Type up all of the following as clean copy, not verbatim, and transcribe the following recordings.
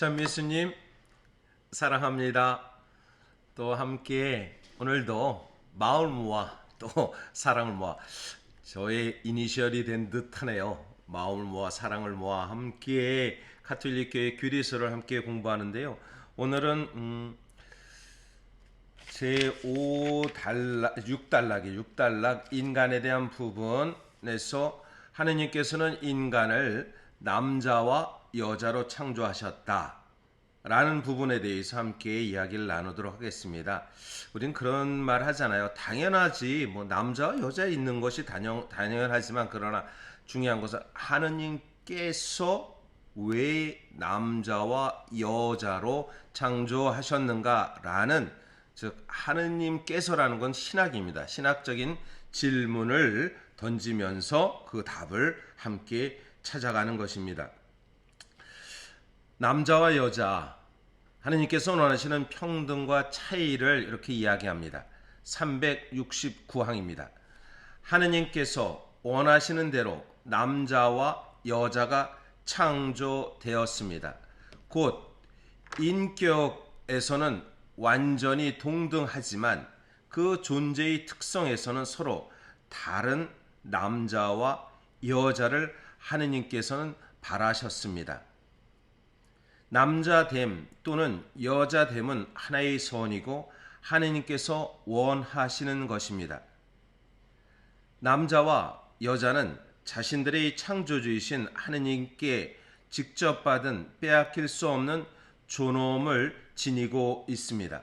참 예수님 사랑합니다. 또 함께 오늘도 마음을 모아 또 사랑을 모아 저의 이니셜이 된 듯하네요. 마음을 모아 사랑을 모아 함께 가톨릭 교회 규리서를 함께 공부하는데요. 오늘은 제5단락 6단락 인간에 대한 부분에서 하느님께서는 인간을 남자와 여자로 창조하셨다 라는 부분에 대해서 함께 이야기를 나누도록 하겠습니다. 우린 그런 말 하잖아요. 당연하지, 뭐 남자와 여자 있는 것이 당연하지만, 그러나 중요한 것은 하느님께서 왜 남자와 여자로 창조하셨는가라는, 즉 하느님께서라는 건 신학입니다. 신학적인 질문을 던지면서 그 답을 함께 찾아가는 것입니다. 남자와 여자, 하느님께서 원하시는 평등과 차이를 이렇게 이야기합니다. 369항입니다. 하느님께서 원하시는 대로 남자와 여자가 창조되었습니다. 곧 인격에서는 완전히 동등하지만 그 존재의 특성에서는 서로 다른 남자와 여자를 하느님께서는 바라셨습니다. 남자됨 또는 여자됨은 하나의 선이고 하느님께서 원하시는 것입니다. 남자와 여자는 자신들의 창조주이신 하느님께 직접 받은 빼앗길 수 없는 존엄을 지니고 있습니다.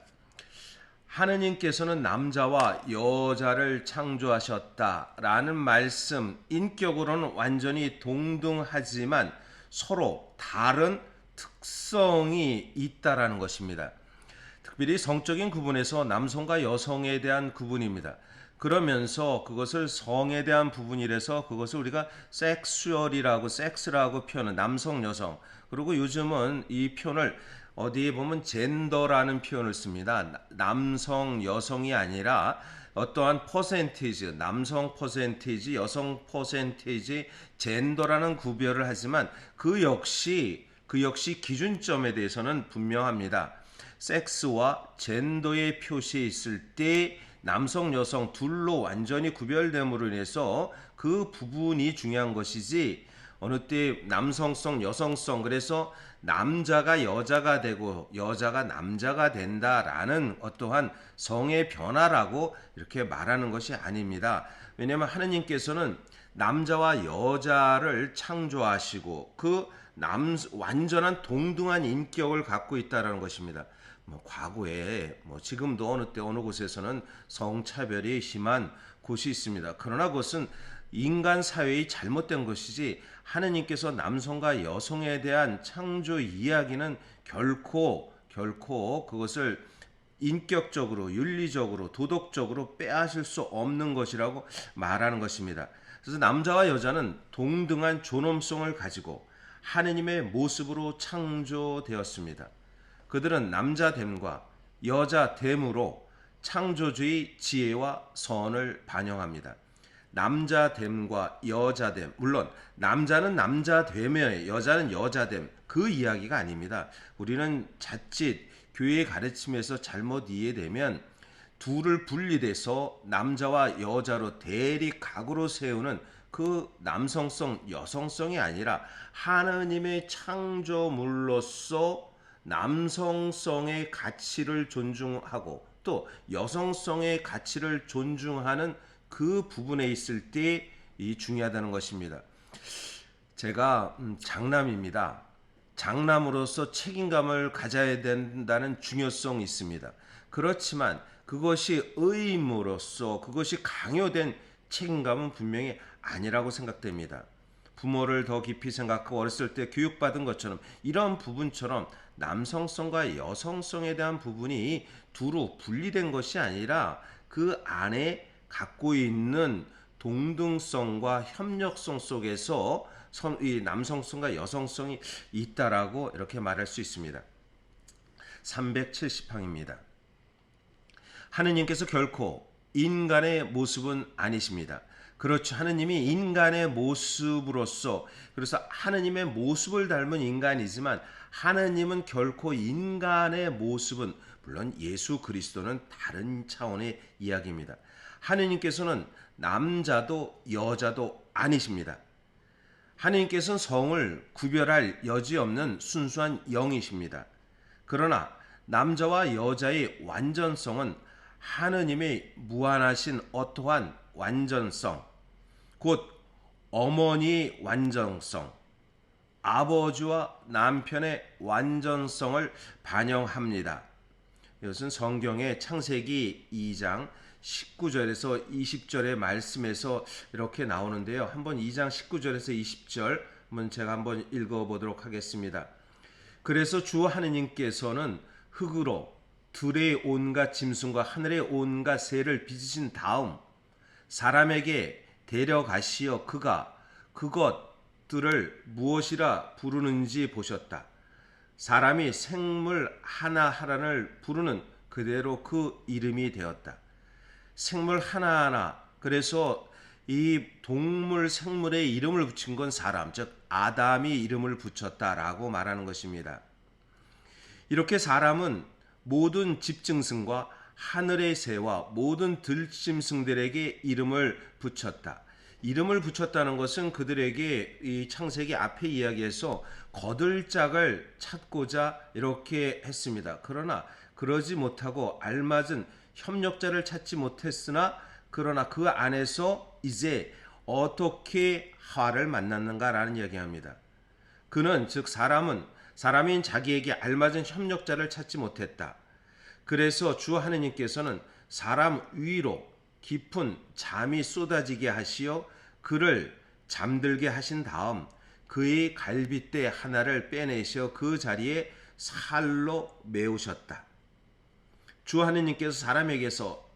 하느님께서는 남자와 여자를 창조하셨다라는 말씀, 인격으로는 완전히 동등하지만 서로 다른 특성이 있다라는 것입니다. 특별히 성적인 구분에서 남성과 여성에 대한 구분입니다. 그러면서 그것을 성에 대한 부분이라서 그것을 우리가 섹스라고 표현은 남성, 여성. 그리고 요즘은 이 표현을 어디에 보면 젠더라는 표현을 씁니다. 남성, 여성이 아니라 어떠한 퍼센테이지, 남성 퍼센테이지, 여성 퍼센테이지, 젠더라는 구별을 하지만 그 역시 기준점에 대해서는 분명합니다. 섹스와 젠더의 표시에 있을 때 남성, 여성 둘로 완전히 구별됨으로 인해서 그 부분이 중요한 것이지, 어느 때 남성성, 여성성, 그래서 남자가 여자가 되고 여자가 남자가 된다라는 어떠한 성의 변화라고 이렇게 말하는 것이 아닙니다. 왜냐하면 하느님께서는 남자와 여자를 창조하시고 그 완전한 동등한 인격을 갖고 있다라는 것입니다. 과거에 지금도 어느 때 어느 곳에서는 성차별이 심한 곳이 있습니다. 그러나 그것은 인간 사회의 잘못된 것이지 하느님께서 남성과 여성에 대한 창조 이야기는 결코 그것을 인격적으로, 윤리적으로, 도덕적으로 빼앗을 수 없는 것이라고 말하는 것입니다. 그래서 남자와 여자는 동등한 존엄성을 가지고 하느님의 모습으로 창조되었습니다. 그들은 남자됨과 여자됨으로 창조주의 지혜와 선을 반영합니다. 남자됨과 여자됨, 물론 남자는 남자됨에 여자는 여자됨, 그 이야기가 아닙니다. 우리는 자칫 교회의 가르침에서 잘못 이해되면 둘을 분리돼서 남자와 여자로 대립각으로 세우는 그 남성성, 여성성이 아니라 하나님의 창조물로서 남성성의 가치를 존중하고 또 여성성의 가치를 존중하는 그 부분에 있을 때 이 중요하다는 것입니다. 제가 장남입니다. 장남으로서 책임감을 가져야 된다는 중요성이 있습니다. 그렇지만 그것이 의무로서 그것이 강요된 책임감은 분명히 아니라고 생각됩니다. 부모를 더 깊이 생각하고 어렸을 때 교육받은 것처럼 이런 부분처럼 남성성과 여성성에 대한 부분이 두루 분리된 것이 아니라 그 안에 갖고 있는 동등성과 협력성 속에서 이 남성성과 여성성이 있다라고 이렇게 말할 수 있습니다. 370항입니다. 하느님께서 결코 인간의 모습은 아니십니다. 그렇죠. 하느님이 인간의 모습으로서, 그래서 하느님의 모습을 닮은 인간이지만 하느님은 결코 인간의 모습은, 물론 예수 그리스도는 다른 차원의 이야기입니다. 하느님께서는 남자도 여자도 아니십니다. 하느님께서는 성을 구별할 여지 없는 순수한 영이십니다. 그러나 남자와 여자의 완전성은 하느님의 무한하신 어떠한 완전성, 곧 어머니의 완전성, 아버지와 남편의 완전성을 반영합니다. 이것은 성경의 창세기 2장 19절에서 20절의 말씀에서 이렇게 나오는데요. 한번 2장 19절에서 20절 제가 한번 읽어보도록 하겠습니다. 그래서 주 하느님께서는 흙으로 들의 온갖 짐승과 하늘의 온갖 새를 빚으신 다음 사람에게 데려가시어 그가 그것들을 무엇이라 부르는지 보셨다. 사람이 생물 하나하나를 부르는 그대로 그 이름이 되었다. 생물 하나하나, 그래서 이 동물 생물의 이름을 붙인 건 사람, 즉 아담이 이름을 붙였다라고 말하는 것입니다. 이렇게 사람은 모든 집짐승과 하늘의 새와 모든 들짐승들에게 이름을 붙였다. 이름을 붙였다는 것은 그들에게 이 창세기 앞에 이야기에서 거들 짝을 찾고자 이렇게 했습니다. 그러나 그러지 못하고 알맞은 협력자를 찾지 못했으나 그러나 그 안에서 이제 어떻게 하와를 만났는가라는 이야기합니다. 그는 즉 사람인 자기에게 알맞은 협력자를 찾지 못했다. 그래서 주 하느님께서는 사람 위로 깊은 잠이 쏟아지게 하시어 그를 잠들게 하신 다음 그의 갈빗대 하나를 빼내시어 그 자리에 살로 메우셨다. 주 하느님께서 사람에게서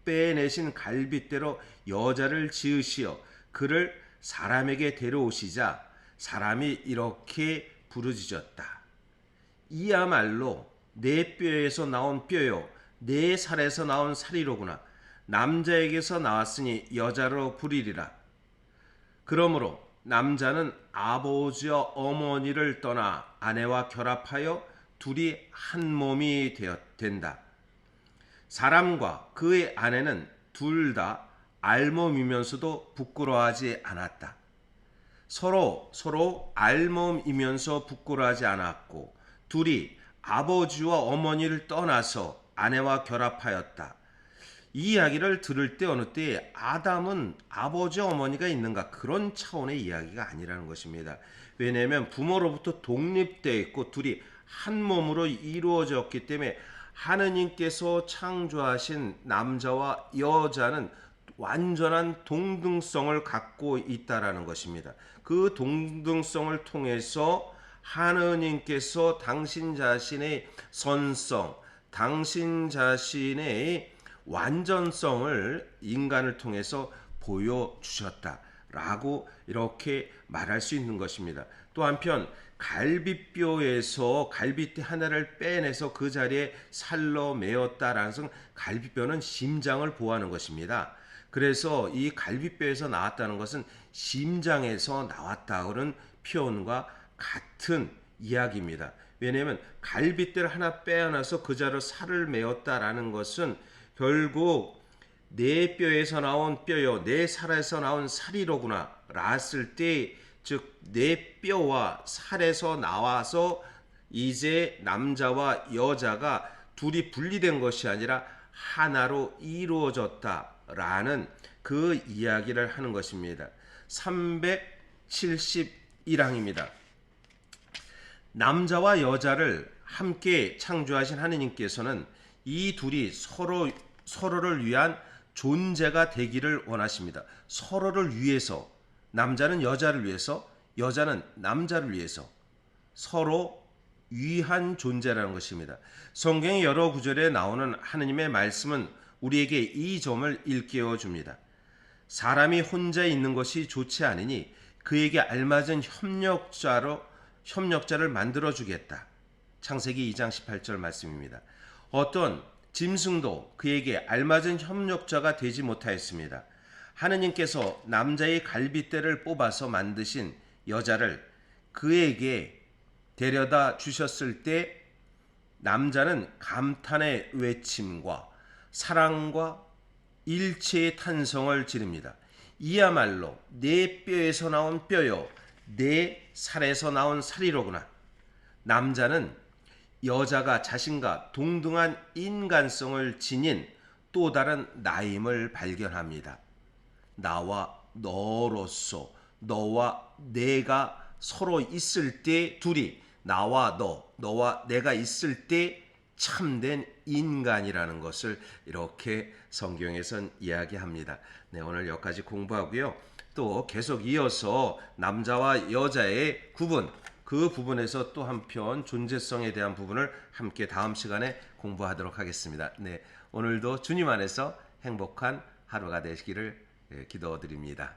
빼내신 갈빗대로 여자를 지으시어 그를 사람에게 데려오시자 사람이 이렇게 부르짖었다. 이야말로 내 뼈에서 나온 뼈요 내 살에서 나온 살이로구나. 남자에게서 나왔으니 여자로 부리리라. 그러므로 남자는 아버지와 어머니를 떠나 아내와 결합하여 둘이 한 몸이 된다. 사람과 그의 아내는 둘 다 알몸이면서도 부끄러워하지 않았다. 서로 알몸이면서 부끄러워하지 않았고 둘이 아버지와 어머니를 떠나서 아내와 결합하였다. 이 이야기를 들을 때 어느 때에 아담은 아버지 어머니가 있는가 그런 차원의 이야기가 아니라는 것입니다. 왜냐하면 부모로부터 독립되어 있고 둘이 한 몸으로 이루어졌기 때문에 하느님께서 창조하신 남자와 여자는 완전한 동등성을 갖고 있다라는 것입니다. 그 동등성을 통해서 하느님께서 당신 자신의 선성, 당신 자신의 완전성을 인간을 통해서 보여주셨다라고 이렇게 말할 수 있는 것입니다. 또 한편 갈비뼈에서 갈비뼈 하나를 빼내서 그 자리에 살로 메었다라는 것은 갈비뼈는 심장을 보호하는 것입니다. 그래서 이 갈비뼈에서 나왔다는 것은 심장에서 나왔다 그런 표현과 같은 이야기입니다. 왜냐하면 갈비뼈를 하나 빼어나서 그 자리로 살을 메었다라는 것은 결국 내 뼈에서 나온 뼈요 내 살에서 나온 살이로구나 라했을 때 즉 내 뼈와 살에서 나와서 이제 남자와 여자가 둘이 분리된 것이 아니라 하나로 이루어졌다라는 그 이야기를 하는 것입니다. 371항입니다. 남자와 여자를 함께 창조하신 하느님께서는 이 둘이 서로를 위한 존재가 되기를 원하십니다. 서로를 위해서, 남자는 여자를 위해서, 여자는 남자를 위해서 서로 위한 존재라는 것입니다. 성경의 여러 구절에 나오는 하느님의 말씀은 우리에게 이 점을 일깨워 줍니다. 사람이 혼자 있는 것이 좋지 않으니 그에게 알맞은 협력자를 만들어 주겠다. 창세기 2장 18절 말씀입니다. 어떤 짐승도 그에게 알맞은 협력자가 되지 못하였습니다. 하느님께서 남자의 갈빗대를 뽑아서 만드신 여자를 그에게 데려다 주셨을 때 남자는 감탄의 외침과 사랑과 일체의 탄성을 지릅니다. 이야말로 내 뼈에서 나온 뼈요 내 살에서 나온 살이로구나. 남자는 여자가 자신과 동등한 인간성을 지닌 또 다른 나임을 발견합니다. 나와 너로서 너와 내가 서로 있을 때 둘이 나와 너와 내가 있을 때 참된 인간이라는 것을 이렇게 성경에선 이야기합니다. 네, 오늘 여기까지 공부하고요. 또 계속 이어서 남자와 여자의 구분, 그 부분에서 또 한편 존재성에 대한 부분을 함께 다음 시간에 공부하도록 하겠습니다. 네, 오늘도 주님 안에서 행복한 하루가 되시기를 기도드립니다.